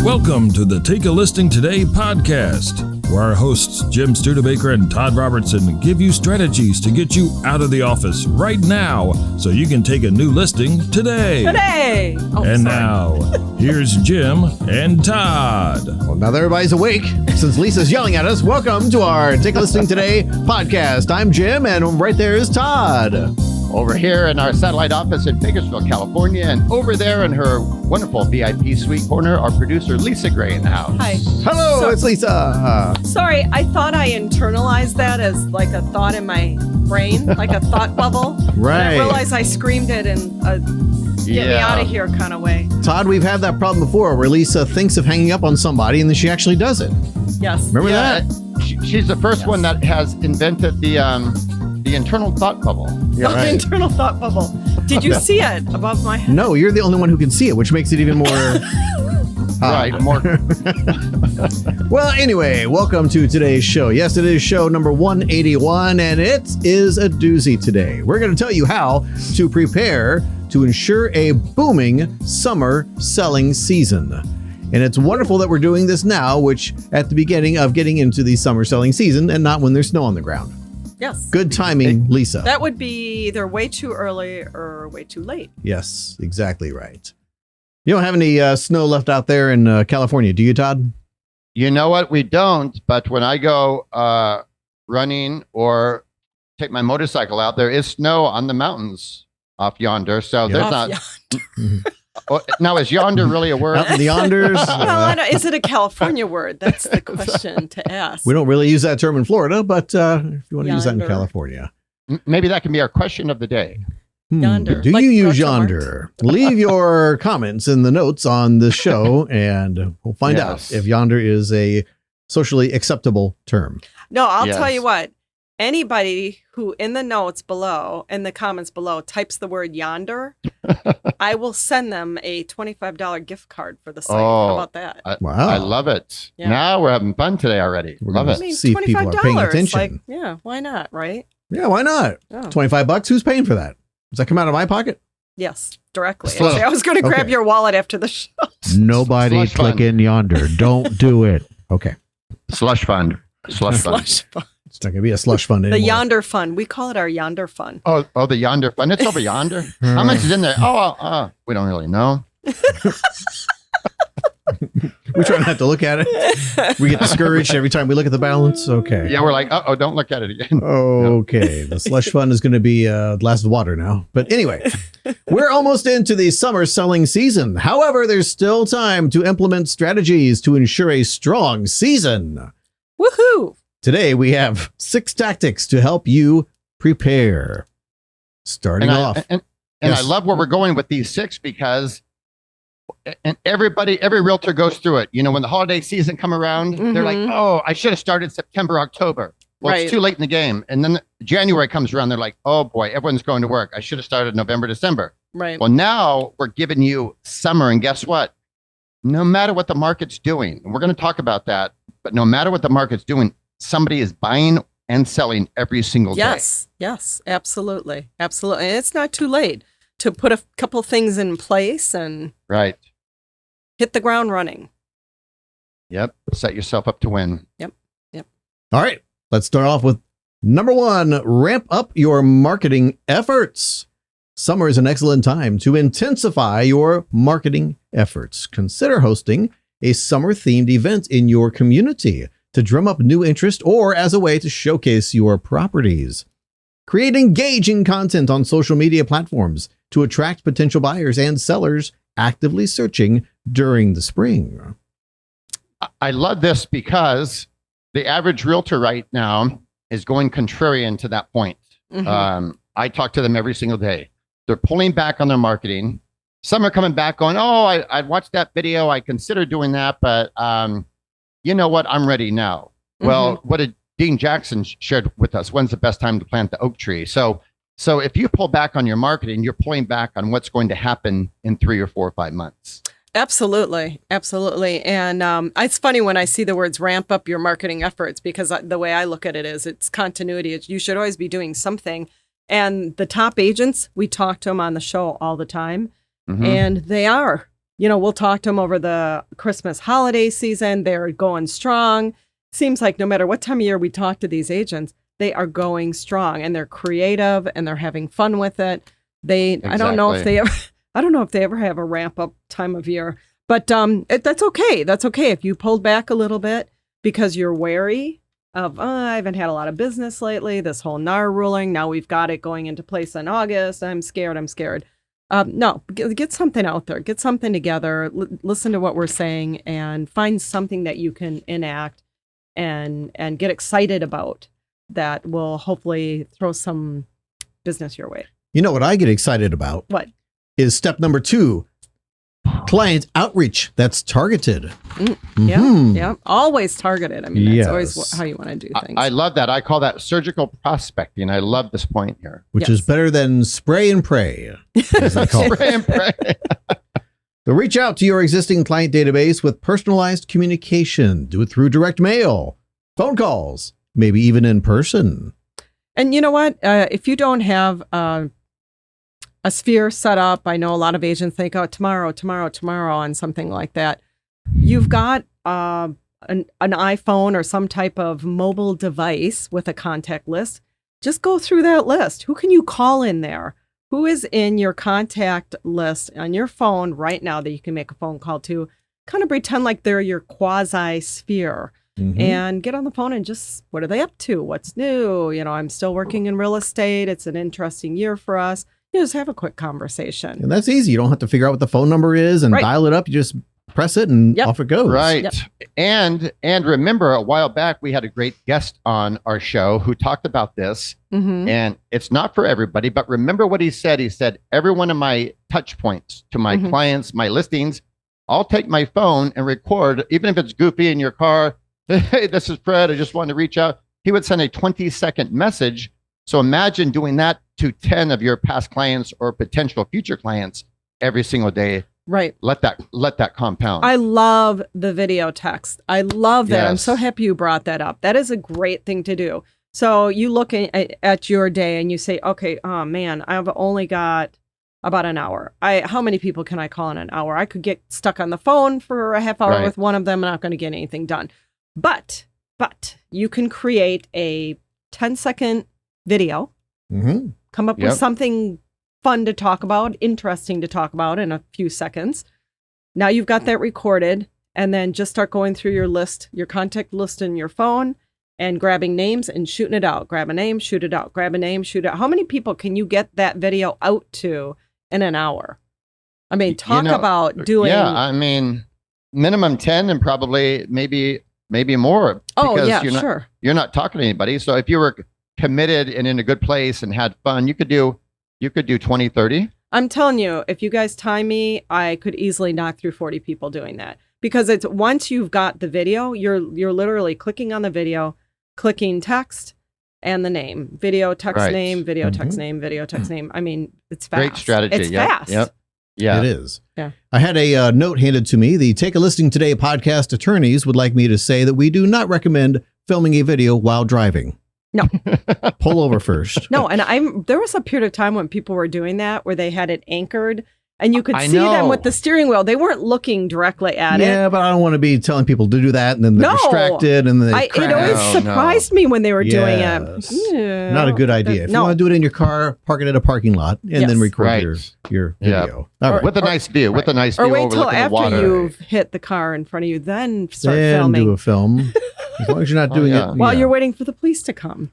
Welcome to the Take a Listing Today podcast, where our hosts Jim Studebaker and Todd Robertson give you strategies to get you out of the office right now so you can take a new listing today. Now, here's Jim and Todd. Well, now that everybody's awake, since Lisa's yelling at us, welcome to our Take a Listing Today podcast. I'm Jim, and right there is Todd. Over here in our satellite office in Bakersfield, California, and over there in her wonderful VIP suite corner, our producer, Lisa Gray, in the house. Hi. Hello, it's Lisa. Sorry, I thought I internalized that as like a thought in my brain, like a thought bubble. Right. And I realized I screamed it in a get me out of here kind of way. Todd, we've had that problem before where Lisa thinks of hanging up on somebody and then she actually does it. Yes. Remember that? She's the first one that has invented the internal thought bubble. Yeah, The internal thought bubble. Did you see it above my head? No, you're the only one who can see it, which makes it even more... Right. More. Well, anyway, welcome to today's show. Yes, it is show number 181, and it is a doozy today. We're going to tell you how to prepare to ensure a booming summer selling season. And it's wonderful that we're doing this now, which at the beginning of getting into the summer selling season and not when there's snow on the ground. Yes. Good timing, Lisa. That would be either way too early or way too late. Yes, exactly right. You don't have any snow left out there in California, do you, Todd? You know what? We don't. But when I go running or take my motorcycle out, there is snow on the mountains off yonder. So there's not. Now, is yonder really a word? Out in the yonders? Well, is it a California word? That's the question to ask. We don't really use that term in Florida, but if you want to use that in Yonder. California. Maybe that can be our question of the day. Yonder. Do Like you use Groucho yonder? Leave your comments in the notes on the show, and we'll find out if yonder is a socially acceptable term. No, I'll Yes. tell you what. Anybody who in the notes below, in the comments below, types the word yonder, I will send them a $25 gift card for the site. How about that? Wow. I love it. Yeah. Now we're having fun today already. We're Love gonna it. I mean, see if people are paying attention. Like, yeah, why not, right? Yeah, why not? Oh. $25? Who's paying for that? Does that come out of my pocket? Yes, directly. Slush. Actually, I was going to grab Okay. your wallet after the show. Nobody Slush fund. clicking yonder. Don't do it. Okay. Slush fund. Slush fund. Slush fund. It's not going to be a slush fund The anymore. yonder fund. We call it our yonder fund. Oh, the yonder fund. It's over yonder. How much is in there? We don't really know. We try not to look at it. We get discouraged every time we look at the balance. Okay. Yeah, we're like, don't look at it again. Okay. The slush fund is going to be a glass of water now. But anyway, we're almost into the summer selling season. However, there's still time to implement strategies to ensure a strong season. Woohoo! Today, we have 6 tactics to help you prepare. Starting off. And Yes. I love where we're going with these 6 because every realtor goes through it. You know, when the holiday season come around, they're like, I should have started September, October. Well, Right. it's too late in the game. And then January comes around. They're like, oh boy, everyone's going to work. I should have started November, December. Right. Well, now we're giving you summer. And guess what? No matter what the market's doing, and we're going to talk about that, but no matter what the market's doing, somebody is buying and selling every single day. Yes, absolutely. Absolutely. And it's not too late to put a couple things in place and Right. hit the ground running. Yep. Set yourself up to win. All right. Let's start off with number 1, ramp up your marketing efforts. Summer is an excellent time to intensify your marketing efforts. Consider hosting a summer-themed event in your community to drum up new interest or as a way to showcase your properties. Create engaging content on social media platforms to attract potential buyers and sellers actively searching during the spring. I love this because the average realtor right now is going contrarian to that point. I talk to them every single day. They're pulling back on their marketing. Some are coming back going, I watched that video. I considered doing that, but you know what? I'm ready now. Well, what did Dean Jackson shared with us? When's the best time to plant the oak tree? So if you pull back on your marketing, you're pulling back on what's going to happen in 3 or 4 or 5 months. Absolutely. And it's funny when I see the words ramp up your marketing efforts, because the way I look at it is it's continuity. You should always be doing something. And the top agents, we talk to them on the show all the time, and they are we'll talk to them over the Christmas holiday season. They're going strong. Seems like no matter what time of year we talk to these agents, they are going strong and they're creative and they're having fun with it. I don't know if they ever have a ramp up time of year, but that's okay. That's okay if you pulled back a little bit because you're wary of, I haven't had a lot of business lately. This whole NAR ruling. Now we've got it going into place in August. I'm scared. No, get something out there. Get something together. Listen to what we're saying and find something that you can enact and get excited about that will hopefully throw some business your way. You know what I get excited about? What? Is step number 2, client outreach that's targeted. Yeah. Always targeted. I mean, that's Yes. always how you want to do things. I love that. I call that surgical prospecting. I love this point here. Which is better than spray and pray, as they call it. Spray and pray. So reach out to your existing client database with personalized communication. Do it through direct mail, phone calls, maybe even in person. And you know what? If you don't have a sphere set up, I know a lot of agents think, tomorrow, and something like that. You've got an iPhone or some type of mobile device with a contact list. Just go through that list. Who can you call in there? Who is in your contact list on your phone right now that you can make a phone call to? Kind of pretend like they're your quasi sphere. And get on the phone and just, what are they up to? What's new? I'm still working in real estate. It's an interesting year for us. Just have a quick conversation. And that's easy. You don't have to figure out what the phone number is and dial it up. You just press it and off it goes. Right. Yep. And remember, a while back, we had a great guest on our show who talked about this. And it's not for everybody, but remember what he said. He said, every one of my touch points to my clients, my listings, I'll take my phone and record, even if it's goofy in your car. Hey, this is Fred. I just wanted to reach out. He would send a 20-second message. So imagine doing that to 10 of your past clients or potential future clients every single day. Right. Let that compound. I love the video text. I love that. Yes. I'm so happy you brought that up. That is a great thing to do. So you look at your day and you say, okay, oh man, I've only got about an hour. How many people can I call in an hour? I could get stuck on the phone for a half hour with one of them. I'm not going to get anything done. But you can create a 10-second video, come up with something fun to talk about, interesting to talk about in a few seconds. Now you've got that recorded, and then just start going through your list, your contact list in your phone, and grabbing names and shooting it out. Grab a name, shoot it out. Grab a name, shoot it out. How many people can you get that video out to in an hour? I mean, talk about doing... Yeah, I mean, minimum 10 and probably maybe more. Oh, yeah, sure. You're not talking to anybody. So if you were committed and in a good place and had fun, you could do 20, 30. I'm telling you, if you guys time me, I could easily knock through 40 people doing that. Because it's once you've got the video, you're literally clicking on the video, clicking text and the name. Video, text, name, video, text, name, video, text, name. I mean, it's fast. Great strategy. It's fast. Yep. Yeah, it is. Yeah. I had a note handed to me. The Take a Listing Today podcast attorneys would like me to say that we do not recommend filming a video while driving. No. Pull over first. No, and there was a period of time when people were doing that where they had it anchored and you could see them with the steering wheel. They weren't looking directly at it. Yeah, but I don't want to be telling people to do that and then they're distracted and they it always surprised me when they were doing it. Yeah, not a good idea. If you want to do it in your car, park it at a parking lot and then record your video. Right. With a nice view. With a nice view. Or wait till overlooking the water. after you've hit the car in front of you, then start filming. Do a film. As long as you're not doing it while you're waiting for the police to come.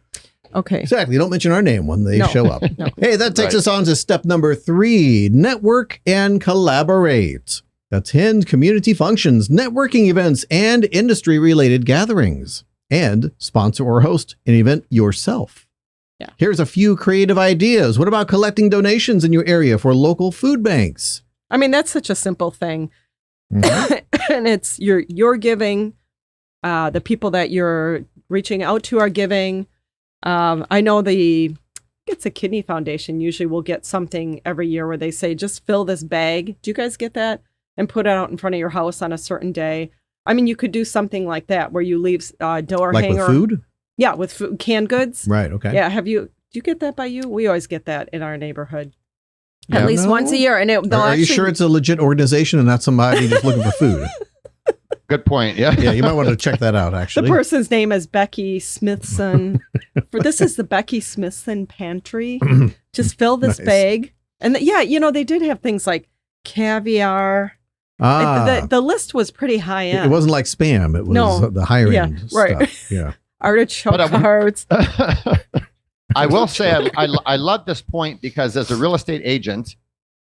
Okay. Exactly. Don't mention our name when they show up. Hey, that takes us on to step number 3, network and collaborate. Attend community functions, networking events, and industry-related gatherings. And sponsor or host an event yourself. Yeah. Here's a few creative ideas. What about collecting donations in your area for local food banks? I mean, that's such a simple thing. And it's you're giving, the people that you're reaching out to are giving. I know it's a kidney foundation usually will get something every year where they say, just fill this bag. Do you guys get that? And put it out in front of your house on a certain day. I mean, you could do something like that where you leave door like hanger. With food? Yeah, with food, canned goods. Right. Okay. Yeah. Do you get that by you? We always get that in our neighborhood. At least once a year. And are you sure it's a legit organization and not somebody just looking for food? Good point. Yeah. Yeah, you might want to check that out, actually. The person's name is Becky Smithson. This is the Becky Smithson Pantry. Just fill this bag. And they did have things like caviar. The list was pretty high end. It wasn't like spam. It was the higher end stuff. Right. Yeah. Artichoke hearts. I will say I love this point because as a real estate agent,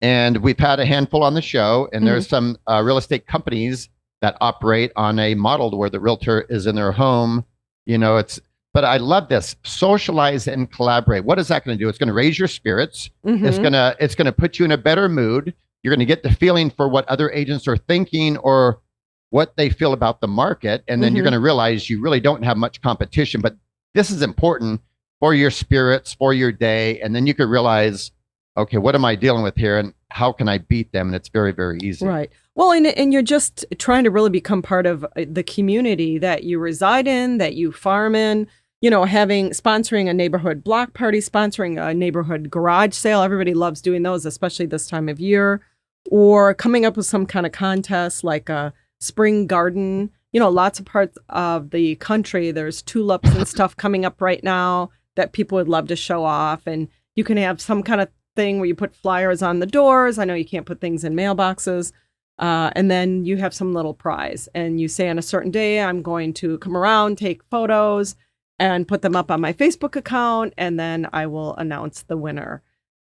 and we've had a handful on the show, and there's some real estate companies that operate on a model where the realtor is in their home. But I love this. Socialize and collaborate. What is that going to do? It's going to raise your spirits. It's going to put you in a better mood. You're going to get the feeling for what other agents are thinking or what they feel about the market. And then you're going to realize you really don't have much competition, but this is important for your spirits, for your day. And then you could realize, okay, what am I dealing with here? And how can I beat them? And it's very, very easy. Right. Well, and you're just trying to really become part of the community that you reside in, that you farm in, sponsoring a neighborhood block party, sponsoring a neighborhood garage sale. Everybody loves doing those, especially this time of year, or coming up with some kind of contest like a spring garden. Lots of parts of the country, there's tulips and stuff coming up right now that people would love to show off. And you can have some kind of thing where you put flyers on the doors. I know you can't put things in mailboxes. And then you have some little prize and you say on a certain day, I'm going to come around, take photos and put them up on my Facebook account. And then I will announce the winner.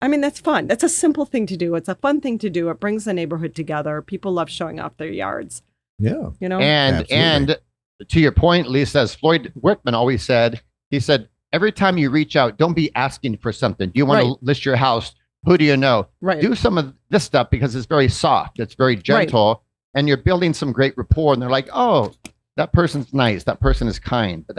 I mean, that's fun. That's a simple thing to do. It's a fun thing to do. It brings the neighborhood together. People love showing off their yards. Yeah. And to your point, Lisa, as Floyd Wickman always said, he said, every time you reach out, don't be asking for something. Do you want to list your house? Who do you know? Right. Do some of this stuff because it's very soft. It's very gentle. And you're building some great rapport. And they're like, oh, that person's nice. That person is kind. But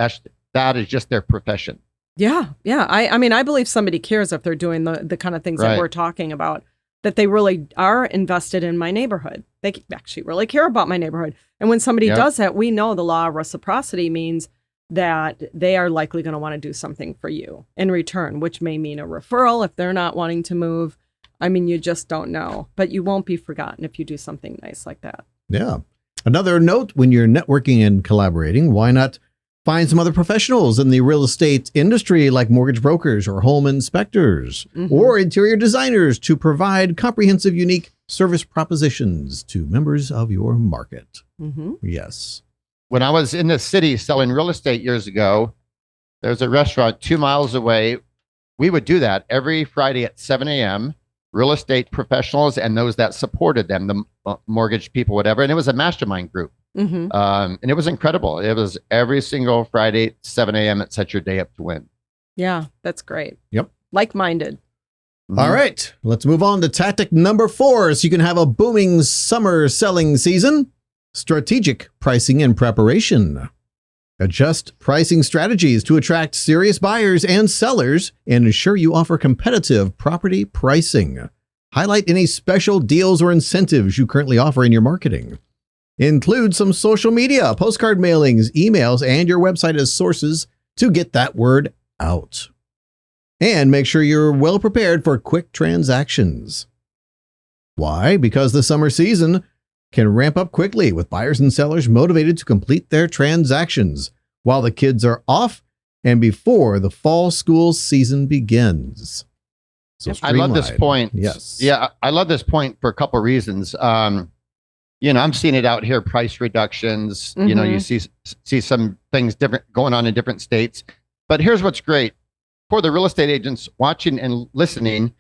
that is just their profession. Yeah. Yeah. I mean, I believe somebody cares if they're doing the kind of things that we're talking about, that they really are invested in my neighborhood. They actually really care about my neighborhood. And when somebody does that, we know the law of reciprocity means that they are likely going to want to do something for you in return, which may mean a referral if they're not wanting to move. I mean, you just don't know, but you won't be forgotten if you do something nice like that. Yeah. Another note, when you're networking and collaborating, why not find some other professionals in the real estate industry like mortgage brokers or home inspectors or interior designers to provide comprehensive, unique service propositions to members of your market. Yes. When I was in the city selling real estate years ago, there's a restaurant 2 miles away. We would do that every Friday at 7 a.m. Real estate professionals and those that supported them, the mortgage people, whatever. And it was a mastermind group. And it was incredible. It was every single Friday, 7 a.m. It set your day up to win. Yeah, that's great. Yep. Like-minded. All right, let's move on to tactic number 4 so you can have a booming summer selling season. Strategic pricing and preparation. Adjust pricing strategies to attract serious buyers and sellers and ensure you offer competitive property pricing. Highlight any special deals or incentives you currently offer in your marketing. Include some social media, postcard mailings, emails, and your website as sources to get that word out. And make sure you're well prepared for quick transactions. Why? Because the summer season can ramp up quickly with buyers and sellers motivated to complete their transactions while the kids are off and before the fall school season begins. So I love this point. Yes. Yeah, I love this point for a couple of reasons. I'm seeing it out here, price reductions. You see some things different going on in different states. But here's what's great. For the real estate agents watching and listening,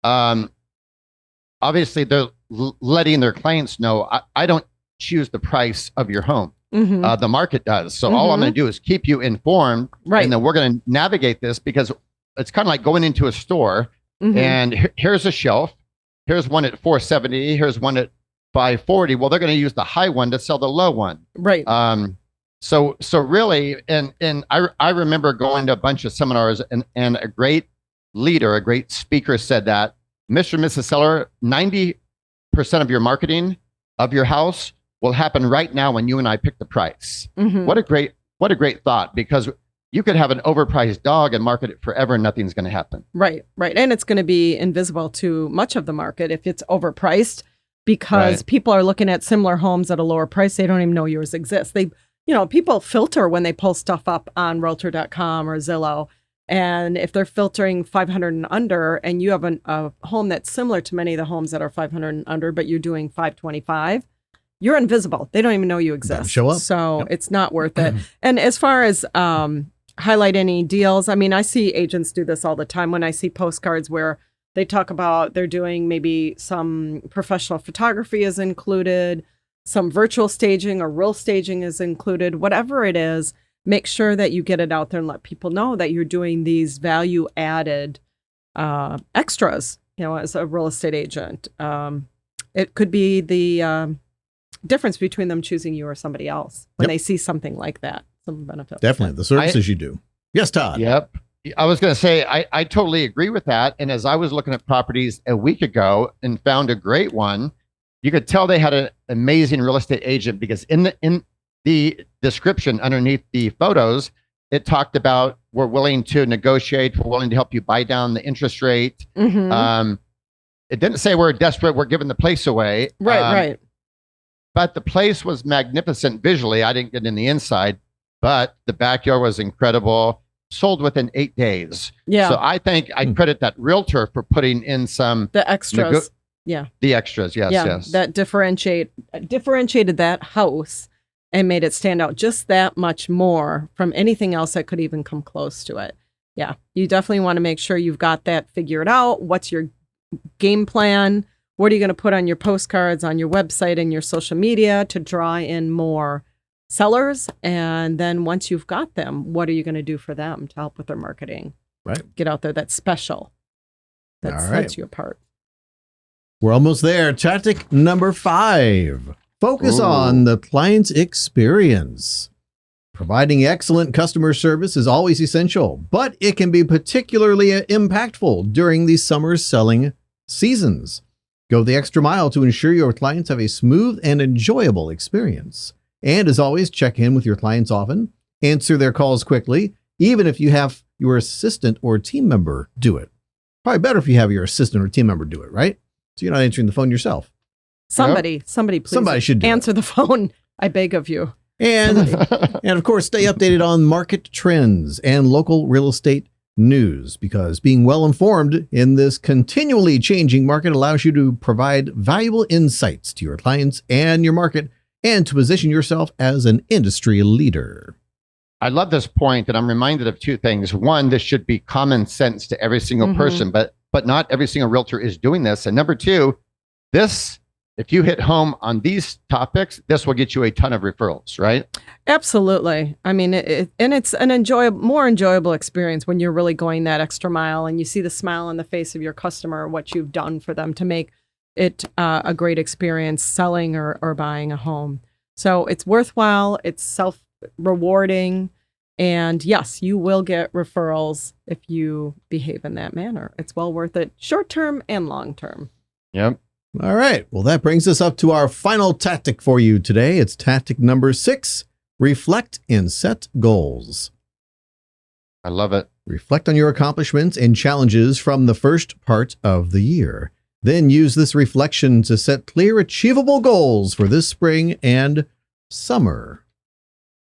obviously they're letting their clients know, I don't choose the price of your home. The market does. So all I'm going to do is keep you informed. Right. And then we're going to navigate this because it's kind of like going into a store and here's a shelf. Here's one at $470. Here's one at $540. Well, they're going to use the high one to sell the low one. Right. So really, and I remember going to a bunch of seminars and a great leader, a great speaker said that, Mr. and Mrs. Seller, 90% of your marketing of your house will happen right now when you and I pick the price. What a great thought, because you could have an overpriced dog and market it forever and nothing's going to happen. Right. And it's going to be invisible to much of the market if it's overpriced, because people are looking at similar homes at a lower price. They don't even know yours exists. People filter when they pull stuff up on Realtor.com or Zillow. And if they're filtering 500 and under, and you have a home that's similar to many of the homes that are 500 and under, but you're doing 525, you're invisible. They don't even know you exist. Show up. So It's not worth it. And as far as highlight any deals, I mean, I see agents do this all the time when I see postcards where they talk about they're doing maybe some professional photography is included, some virtual staging or real staging is included, whatever it is. Make sure that you get it out there and let people know that you're doing these value added extras, as a real estate agent. It could be the difference between them choosing you or somebody else when they see something like that, some benefit. Definitely. The services you do. Yes, Todd. Yep. I was going to say, I totally agree with that. And as I was looking at properties a week ago and found a great one, you could tell they had an amazing real estate agent, because in the description underneath the photos, it talked about, we're willing to negotiate, we're willing to help you buy down the interest rate. Mm-hmm. It didn't say we're desperate, we're giving the place away. Right. But the place was magnificent visually. I didn't get in the inside, but the backyard was incredible. Sold within 8 days. Yeah. So I think I credit that realtor for putting in the extras. The extras. Yes. That differentiated that house and made it stand out just that much more from anything else that could even come close to it. Yeah. You definitely want to make sure you've got that figured out. What's your game plan? What are you going to put on your postcards, on your website, and your social media to draw in more sellers? And then once you've got them, what are you going to do for them to help with their marketing? Right. Get out there. That's special. That sets you apart. We're almost there. Tactic number 5. Focus on the client's experience. Providing excellent customer service is always essential, but it can be particularly impactful during the summer selling seasons. Go the extra mile to ensure your clients have a smooth and enjoyable experience. And as always, check in with your clients often. Answer their calls quickly, even if you have your assistant or team member do it. Probably better if you have your assistant or team member do it, right? So you're not answering the phone yourself. Somebody, please. Somebody should answer the phone. I beg of you. And of course, stay updated on market trends and local real estate news, because being well informed in this continually changing market allows you to provide valuable insights to your clients and your market, and to position yourself as an industry leader. I love this point, and I'm reminded of 2 things. One, this should be common sense to every single person, but not every single realtor is doing this. And number 2, if you hit home on these topics, this will get you a ton of referrals, right? Absolutely. I mean, it's an more enjoyable experience when you're really going that extra mile and you see the smile on the face of your customer, what you've done for them to make it a great experience selling or buying a home. So it's worthwhile. It's self-rewarding. And yes, you will get referrals if you behave in that manner. It's well worth it, short-term and long-term. Yep. All right. Well, that brings us up to our final tactic for you today. It's tactic number 6, reflect and set goals. I love it. Reflect on your accomplishments and challenges from the first part of the year. Then use this reflection to set clear, achievable goals for this spring and summer.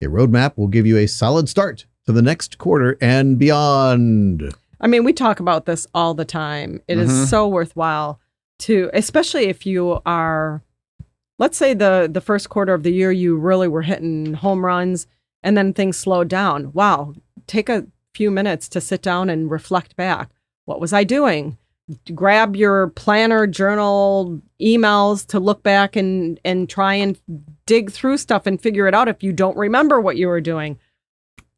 A roadmap will give you a solid start to the next quarter and beyond. I mean, we talk about this all the time. It is so worthwhile to, especially if you are, let's say the first quarter of the year, you really were hitting home runs and then things slowed down. Wow. Take a few minutes to sit down and reflect back. What was I doing? Grab your planner, journal, emails to look back and try and dig through stuff and figure it out if you don't remember what you were doing.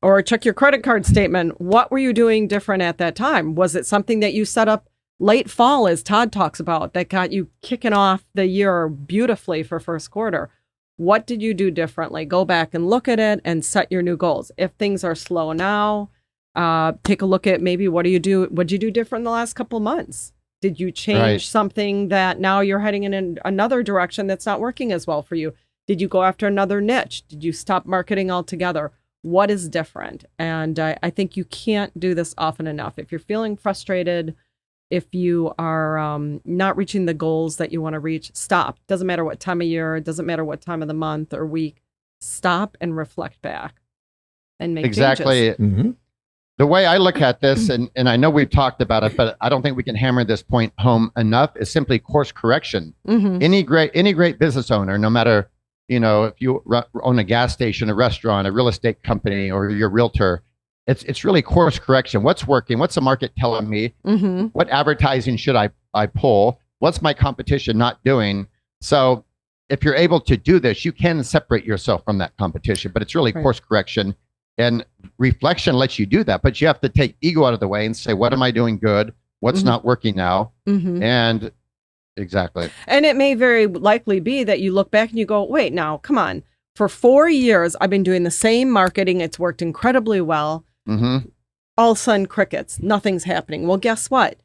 Or check your credit card statement. What were you doing different at that time? Was it something that you set up late fall, as Todd talks about, that got you kicking off the year beautifully for first quarter? What did you do differently? Go back and look at it and set your new goals. If things are slow now, take a look at maybe what'd you do different in the last couple of months? Did you change something that now you're heading in another direction that's not working as well for you? Did you go after another niche? Did you stop marketing altogether? what is different. And I think you can't do this often enough. If you're feeling frustrated, if you are not reaching the goals that you want to reach, stop. Doesn't matter what time of year, it doesn't matter what time of the month or week. Stop and reflect back and make exactly. changes. The way I look at this, and I know we've talked about it, but I don't think we can hammer this point home enough, is simply course correction. Any great business owner, no matter, if you own a gas station, a restaurant, a real estate company, or you're a realtor, it's really course correction. What's working? What's the market telling me? What advertising should I pull? What's my competition not doing? So if you're able to do this, you can separate yourself from that competition, but it's really course correction. And reflection lets you do that, but you have to take ego out of the way and say, what am I doing good? What's not working now? And exactly. And it may very likely be that you look back and you go, wait, now, come on. For 4 years, I've been doing the same marketing. It's worked incredibly well. All of a sudden, crickets. Nothing's happening. Well, guess what?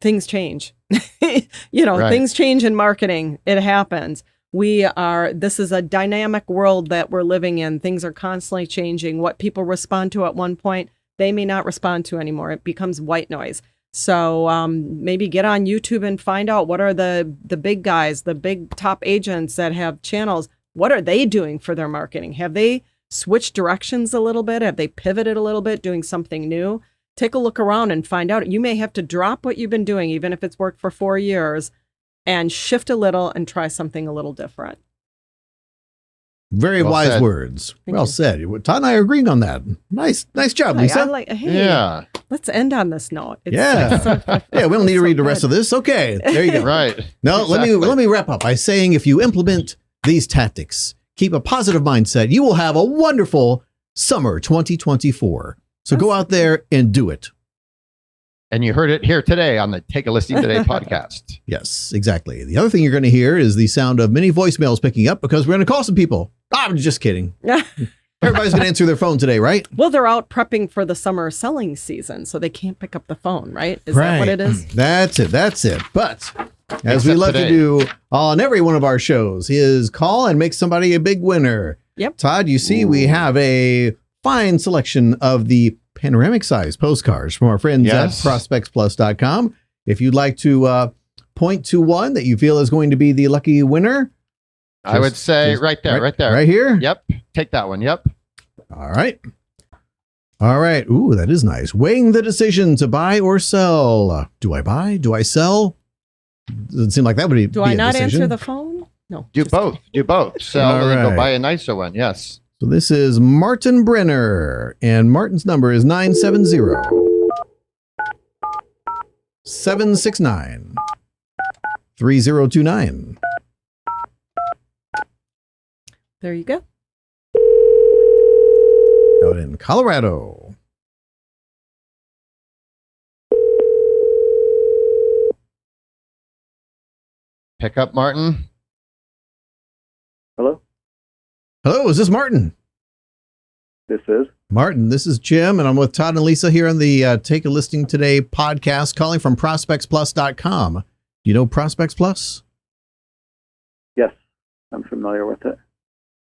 Things change. Things change in marketing. It happens. This is a dynamic world that we're living in. Things are constantly changing. What people respond to at one point, they may not respond to anymore. It becomes white noise. So maybe get on YouTube and find out what are the big guys, the big top agents that have channels. What are they doing for their marketing? Have they switched directions a little bit? Have they pivoted a little bit, doing something new? Take a look around and find out. You may have to drop what you've been doing, even if it's worked for 4 years, and shift a little and try something a little different. Very wise words. Well said. Todd and I are agreeing on that. Nice job, Lisa. Let's end on this note. We don't need to read the rest of this. Okay, there you go. Right. No, exactly. let me wrap up by saying, if you implement these tactics, keep a positive mindset, you will have a wonderful summer 2024. So go out there and do it. And you heard it here today on the Take a Listing Today podcast. Yes, exactly. The other thing you're going to hear is the sound of many voicemails picking up, because we're going to call some people. I'm just kidding. Everybody's going to answer their phone today, right? Well, they're out prepping for the summer selling season, so they can't pick up the phone, right? Is that what it is? That's it. But as we love to do on every one of our shows, is call and make somebody a big winner. Yep. Todd, you see, we have a fine selection of the panoramic size postcards from our friends at ProspectsPLUS.com. If you'd like to point to one that you feel is going to be the lucky winner, I would say right there. Right here? Yep. Take that one. Yep. All right. Ooh, that is nice. Weighing the decision to buy or sell. Do I buy? Do I sell? Doesn't seem like that would be Do I not answer the phone? No. Do both. Sell and then go buy a nicer one. Yes. So this is Martin Brenner, and Martin's number is 970-769-3029. There you go. Out in Colorado. Pick up, Martin. Hello? Hello, is this Martin? This is. Martin, this is Jim, and I'm with Todd and Lisa here on the Take a Listing Today podcast, calling from ProspectsPLUS.com. Do you know Prospects Plus? Yes, I'm familiar with it.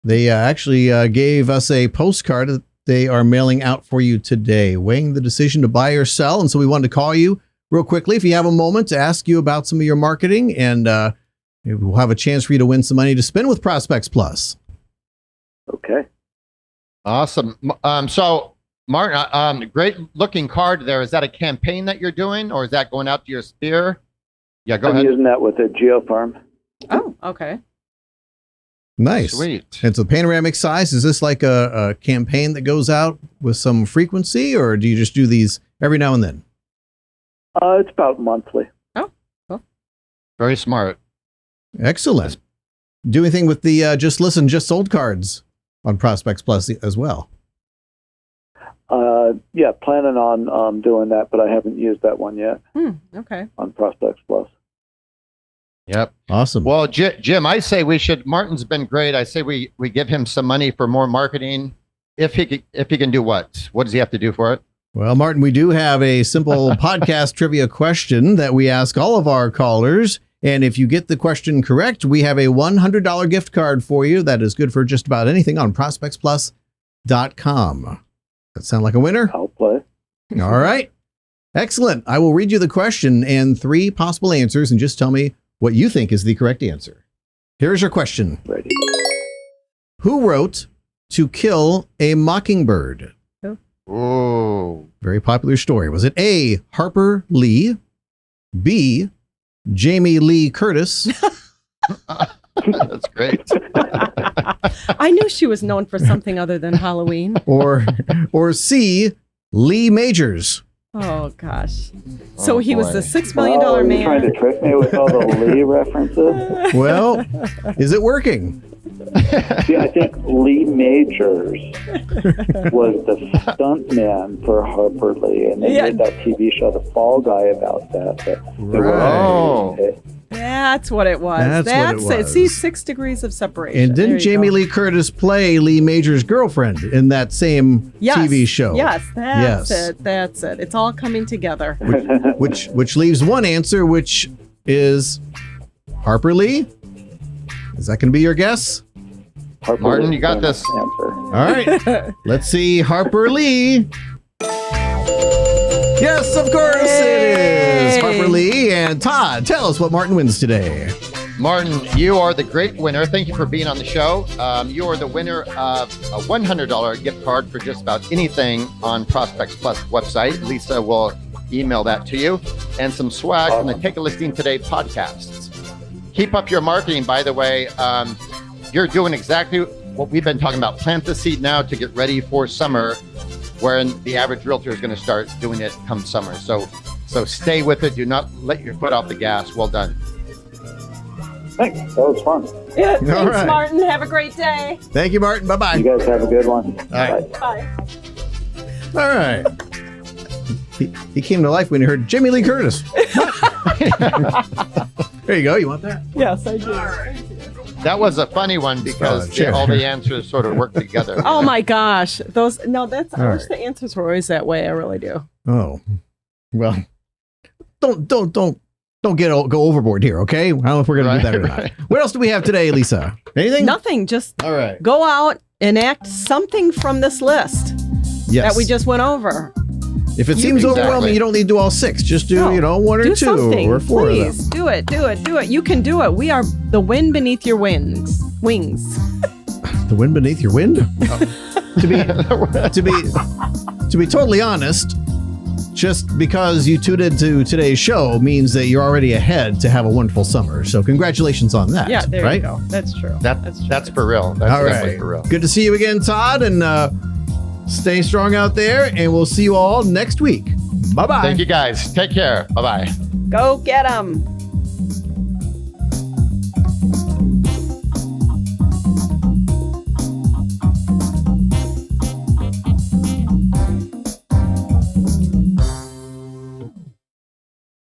They actually gave us a postcard that they are mailing out for you today, weighing the decision to buy or sell. And so we wanted to call you real quickly, if you have a moment, to ask you about some of your marketing, and we'll have a chance for you to win some money to spend with Prospects Plus. Okay. Awesome. So, Martin, great looking card there. Is that a campaign that you're doing, or is that going out to your sphere? Yeah, go ahead. I'm using that with a GeoFarm. Oh, okay. Nice. Sweet. And so panoramic size, is this like a campaign that goes out with some frequency, or do you just do these every now and then? It's about monthly. Oh, cool. Very smart. Excellent. Do anything with the Just Listen, Just Sold cards on Prospects Plus as well? Yeah, planning on doing that, but I haven't used that one yet. Okay. On Prospects Plus. Yep. Awesome. Well, Jim, I say we should. Martin's been great. I say we give him some money for more marketing. If he can do what? What does he have to do for it? Well, Martin, we do have a simple podcast trivia question that we ask all of our callers. And if you get the question correct, we have a $100 gift card for you that is good for just about anything on ProspectsPlus.com. ProspectsPLUS.com. That sound like a winner? I'll play. All right. Excellent. I will read you the question and 3 possible answers and just tell me what you think is the correct answer. Here's your question. Ready. Who wrote To Kill a Mockingbird? Ooh. Very popular story. Was it A, Harper Lee, B, Jamie Lee Curtis, That's great. I knew she was known for something other than Halloween. or C, Lee Majors? Oh, gosh. So Oh, he was boy. the $6 million Are you man. trying to trick me with all the Lee references? Well, is it working? See, I think Lee Majors was the stunt man for Harper Lee, and they Yeah. made that TV show, The Fall Guy, about that. They were- Oh. That's what it was. That's what it was. See, 6 degrees of separation. And There didn't you Jamie go. Lee Curtis play Lee Majors' girlfriend in that same Yes. TV show? Yes, that's Yes. it. That's it. It's all coming together. Which leaves one answer, which is Harper Lee. Is that going to be your guess? Harper Martin, Lee's you got the this. Answer. All right. Let's see. Harper Lee. Yes, of course it is. Yay. Harper Lee. And Todd, tell us what Martin wins today. Martin, you are the great winner. Thank you for being on the show. You are the winner of a $100 gift card for just about anything on Prospects Plus website. Lisa will email that to you. And some swag from the Take a Listing Today podcasts. Keep up your marketing, by the way. You're doing exactly what we've been talking about. Plant the seed now to get ready for summer, wherein the average realtor is going to start doing it come summer. So stay with it. Do not let your foot off the gas. Well done. Thanks. That was fun. Yeah, thanks, right. Martin. Have a great day. Thank you, Martin. Bye-bye. You guys have a good one. right. Bye. Bye. All right. He came to life when he heard Jamie Lee Curtis. There you go. You want that? Yes, I do. That was a funny one because Sure. all the answers sort of work together. Oh my gosh. I All wish right. the answers were always that way. I really do. Oh, well, don't go overboard here, okay? I don't know if we're gonna do that or not. Right. What else do we have today, Lisa? Anything? Nothing. Just All right. go out and act something from this list Yes. that we just went over. If it seems Exactly. overwhelming, you don't need to do all 6. Just do, No. 1 or Do 2 something. or 4 Please. of them. Do it. Do it. Do it. You can do it. We are the wind beneath your wings. The wind beneath your wind. To be totally honest, just because you tuned into today's show means that you're already ahead to have a wonderful summer. So congratulations on that. Yeah, there right? you go. That's true. That's true. for real. That's All definitely right. for real. Good to see you again, Todd, and stay strong out there, and we'll see you all next week. Bye-bye. Thank you guys. Take care. Bye-bye. Go get them.